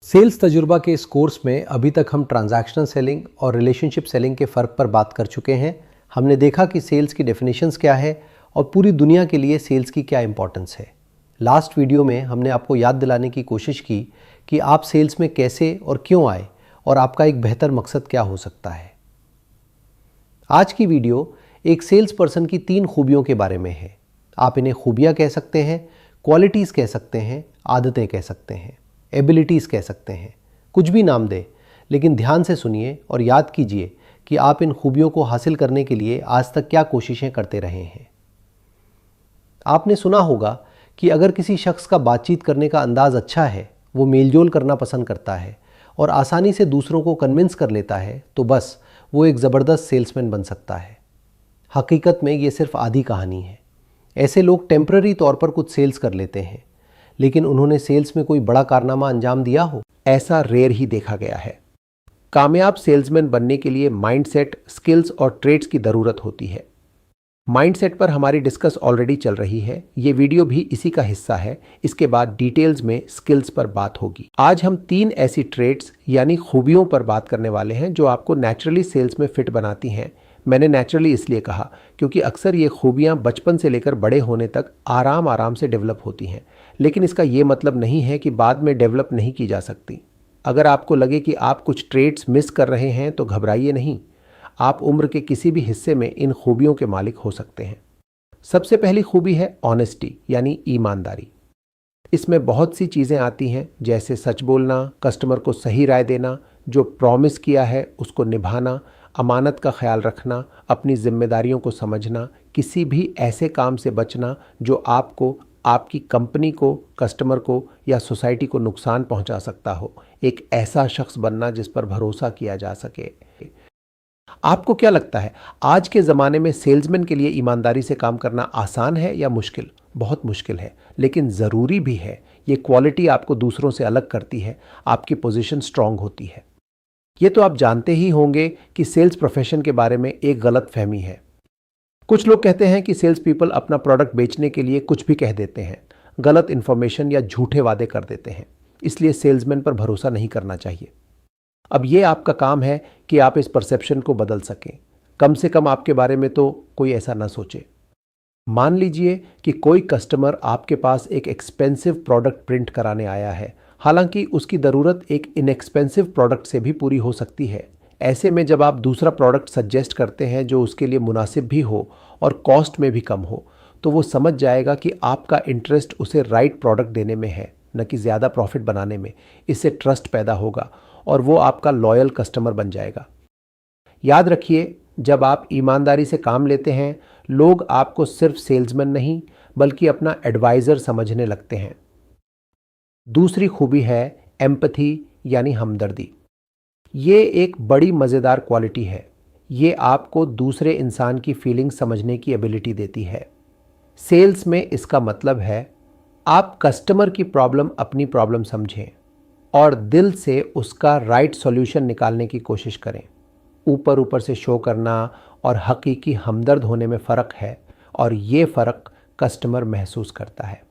Sales तजुर्बा के इस कोर्स में अभी तक हम ट्रांजैक्शनल सेलिंग और रिलेशनशिप सेलिंग के फ़र्क पर बात कर चुके हैं। हमने देखा कि सेल्स की डेफिनेशंस क्या है और पूरी दुनिया के लिए सेल्स की क्या इंपॉर्टेंस है। लास्ट वीडियो में हमने आपको याद दिलाने की कोशिश की कि आप सेल्स में कैसे और क्यों आए और आपका एक बेहतर मकसद क्या हो सकता है। आज की वीडियो एक सेल्स पर्सन की 3 खूबियों के बारे में है। आप इन्हें खूबियाँ कह सकते हैं, क्वालिटीज़ कह सकते हैं, आदतें कह सकते हैं, एबिलिटीज़ कह सकते हैं, कुछ भी नाम दें, लेकिन ध्यान से सुनिए और याद कीजिए कि आप इन खूबियों को हासिल करने के लिए आज तक क्या कोशिशें करते रहे हैं। आपने सुना होगा कि अगर किसी शख्स का बातचीत करने का अंदाज़ अच्छा है, वो मेलजोल करना पसंद करता है और आसानी से दूसरों को कन्विंस कर लेता है, तो बस वो एक ज़बरदस्त सेल्समैन बन सकता है। हकीकत में ये सिर्फ आधी कहानी है। ऐसे लोग टेम्पररी तौर पर कुछ सेल्स कर लेते हैं, लेकिन उन्होंने सेल्स में कोई बड़ा कारनामा अंजाम दिया हो, ऐसा रेयर ही देखा गया है। कामयाब सेल्समैन बनने के लिए माइंडसेट, स्किल्स और ट्रेड्स की ज़रूरत होती है। माइंडसेट पर हमारी डिस्कस ऑलरेडी चल रही है, ये वीडियो भी इसी का हिस्सा है। इसके बाद डिटेल्स में स्किल्स पर बात होगी। आज हम 3 ऐसी ट्रेड्स यानी खूबियों पर बात करने वाले हैं जो आपको नेचुरली सेल्स में फिट बनाती हैं। मैंने नेचुरली इसलिए कहा क्योंकि अक्सर ये खूबियाँ बचपन से लेकर बड़े होने तक आराम से डेवलप होती हैं, लेकिन इसका ये मतलब नहीं है कि बाद में डेवलप नहीं की जा सकती। अगर आपको लगे कि आप कुछ ट्रेड्स मिस कर रहे हैं तो घबराइए नहीं, आप उम्र के किसी भी हिस्से में इन खूबियों के मालिक हो सकते हैं। सबसे पहली खूबी है ऑनेस्टी यानी ईमानदारी। इसमें बहुत सी चीज़ें आती हैं, जैसे सच बोलना, कस्टमर को सही राय देना, जो प्रॉमिस किया है उसको निभाना, अमानत का ख्याल रखना, अपनी जिम्मेदारियों को समझना, किसी भी ऐसे काम से बचना जो आपको, आपकी कंपनी को, कस्टमर को या सोसाइटी को नुकसान पहुंचा सकता हो। एक ऐसा शख्स बनना जिस पर भरोसा किया जा सके। आपको क्या लगता है, आज के ज़माने में सेल्समैन के लिए ईमानदारी से काम करना आसान है या मुश्किल? बहुत मुश्किल है, लेकिन ज़रूरी भी है। ये क्वालिटी आपको दूसरों से अलग करती है, आपकी पोजीशन स्ट्रांग होती है। ये तो आप जानते ही होंगे कि सेल्स प्रोफेशन के बारे में एक गलत फहमी है। कुछ लोग कहते हैं कि सेल्स पीपल अपना प्रोडक्ट बेचने के लिए कुछ भी कह देते हैं, गलत इन्फॉर्मेशन या झूठे वादे कर देते हैं, इसलिए सेल्समैन पर भरोसा नहीं करना चाहिए। अब ये आपका काम है कि आप इस परसेप्शन को बदल सकें। कम से कम आपके बारे में तो कोई ऐसा ना सोचे। मान लीजिए कि कोई कस्टमर आपके पास एक एक्सपेंसिव प्रोडक्ट प्रिंट कराने आया है, हालांकि उसकी ज़रूरत एक इनएक्सपेंसिव प्रोडक्ट से भी पूरी हो सकती है। ऐसे में जब आप दूसरा प्रोडक्ट सजेस्ट करते हैं जो उसके लिए मुनासिब भी हो और कॉस्ट में भी कम हो, तो वो समझ जाएगा कि आपका इंटरेस्ट उसे राइट प्रोडक्ट देने में है, न कि ज़्यादा प्रॉफिट बनाने में। इससे ट्रस्ट पैदा होगा और वो आपका लॉयल कस्टमर बन जाएगा। याद रखिए, जब आप ईमानदारी से काम लेते हैं, लोग आपको सिर्फ सेल्समैन नहीं बल्कि अपना एडवाइज़र समझने लगते हैं। दूसरी खूबी है एम्पैथी यानी हमदर्दी। ये एक बड़ी मज़ेदार क्वालिटी है। ये आपको दूसरे इंसान की फीलिंग समझने की एबिलिटी देती है। सेल्स में इसका मतलब है आप कस्टमर की प्रॉब्लम अपनी प्रॉब्लम समझें और दिल से उसका राइट सॉल्यूशन निकालने की कोशिश करें। ऊपर ऊपर से शो करना और हकीकी हमदर्द होने में फ़र्क है, और ये फ़र्क कस्टमर महसूस करता है।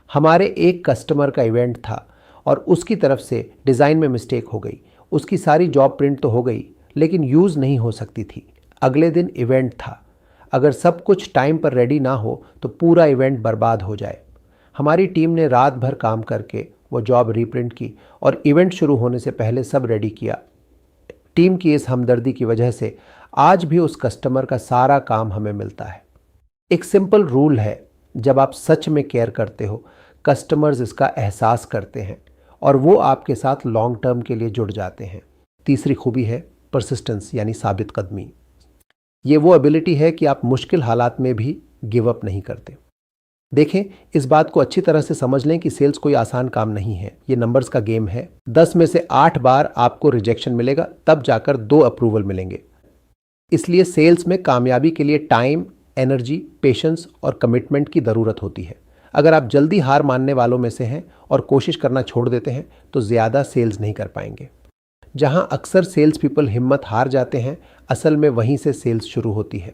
हमारे एक कस्टमर का इवेंट था और उसकी तरफ से डिज़ाइन में मिस्टेक हो गई। उसकी सारी जॉब प्रिंट तो हो गई, लेकिन यूज़ नहीं हो सकती थी। अगले दिन इवेंट था। अगर सब कुछ टाइम पर रेडी ना हो तो पूरा इवेंट बर्बाद हो जाए। हमारी टीम ने रात भर काम करके वो जॉब रीप्रिंट की और इवेंट शुरू होने से पहले सब रेडी किया। टीम की इस हमदर्दी की वजह से आज भी उस कस्टमर का सारा काम हमें मिलता है। एक सिंपल रूल है, जब आप सच में केयर करते हो, कस्टमर्स इसका एहसास करते हैं और वो आपके साथ लॉन्ग टर्म के लिए जुड़ जाते हैं। तीसरी खूबी है परसिस्टेंस यानी साबित कदमी। ये वो एबिलिटी है कि आप मुश्किल हालात में भी गिव अप नहीं करते। देखें, इस बात को अच्छी तरह से समझ लें कि सेल्स कोई आसान काम नहीं है। ये नंबर्स का गेम है। 10 में से 8 बार आपको रिजेक्शन मिलेगा, तब जाकर 2 अप्रूवल मिलेंगे। इसलिए सेल्स में कामयाबी के लिए टाइम, एनर्जी, पेशेंस और कमिटमेंट की ज़रूरत होती है। अगर आप जल्दी हार मानने वालों में से हैं और कोशिश करना छोड़ देते हैं तो ज़्यादा सेल्स नहीं कर पाएंगे। जहां अक्सर सेल्स पीपल हिम्मत हार जाते हैं, असल में वहीं से सेल्स शुरू होती है।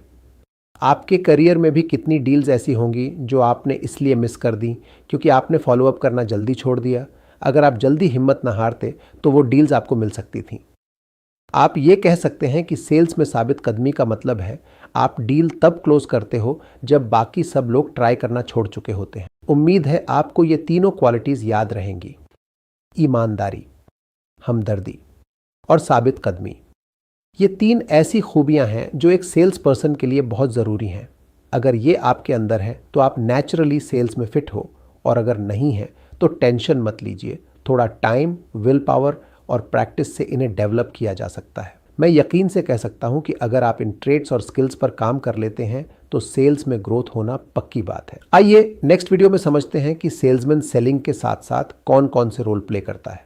आपके करियर में भी कितनी डील्स ऐसी होंगी जो आपने इसलिए मिस कर दी क्योंकि आपने फॉलोअप करना जल्दी छोड़ दिया। अगर आप जल्दी हिम्मत ना हारते तो वो डील्स आपको मिल सकती थी। आप ये कह सकते हैं कि सेल्स में साबित कदमी का मतलब है आप डील तब क्लोज करते हो जब बाकी सब लोग ट्राई करना छोड़ चुके होते हैं। उम्मीद है आपको ये तीनों क्वालिटीज याद रहेंगी: ईमानदारी, हमदर्दी और साबित कदमी। ये 3 ऐसी खूबियां हैं जो एक सेल्स पर्सन के लिए बहुत ज़रूरी हैं। अगर ये आपके अंदर है तो आप नेचुरली सेल्स में फिट हो, और अगर नहीं है तो टेंशन मत लीजिए। थोड़ा टाइम, विल पावर और प्रैक्टिस से इन्हें डेवलप किया जा सकता है। मैं यकीन से कह सकता हूं कि अगर आप इन ट्रेड्स और स्किल्स पर काम कर लेते हैं तो सेल्स में ग्रोथ होना पक्की बात है। आइए नेक्स्ट वीडियो में समझते हैं कि सेल्समैन सेलिंग के साथ साथ कौन कौन से रोल प्ले करता है।